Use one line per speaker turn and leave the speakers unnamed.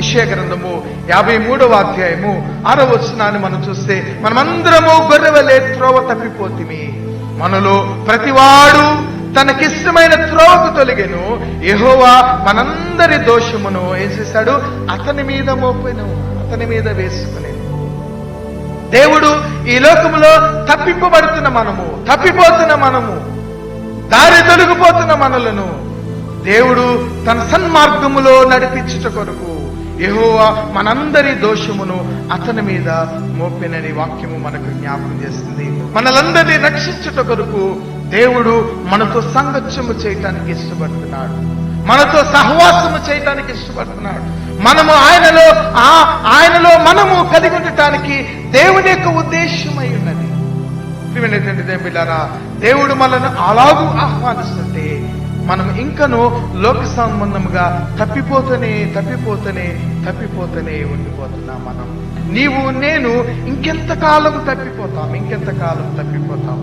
యెషయా గ్రంథము 53వ అధ్యాయము 6వ వచనాన్ని మనం చూస్తే, మనమందరము గొర్రెవలే త్రోవ తప్పిపోతిమి, మనలో ప్రతివాడు తనకిష్టమైన త్రోవకు తొలగెను, యెహోవా మనందరి దోషమును ఏం చేశాడు? అతని మీద మోపెను, అతని మీద వేసుకునే. దేవుడు ఈ లోకములో తప్పిపోతున్న మనము, దారి తొలగిపోతున్న మనలను దేవుడు తన సన్మార్గములో నడిపించుట కొరకు యెహోవా మనందరి దోషమును అతని మీద మోపెనని వాక్యము మనకు జ్ఞాపకం చేస్తుంది. మనలందరినీ రక్షించుట కొరకు దేవుడు మనతో సంగత్యము చేయటానికి ఇష్టపడుతున్నాడు, మనతో సహవాసము చేయటానికి ఇష్టపడుతున్నాడు. మనము ఆయనలో మనము కలిగి ఉండటానికి దేవుని యొక్క ఉద్దేశమై ఉన్నది. ప్రియమైనటువంటి దేవులారా, దేవుడు మనల్ని అలాగూ ఆహ్వానిస్తుంటే మనం ఇంకనూ లోక సంబంధముగా తప్పిపోతూనే ఉండిపోతున్నాం. నీవు నేను ఇంకెంతకాలం తప్పిపోతాం.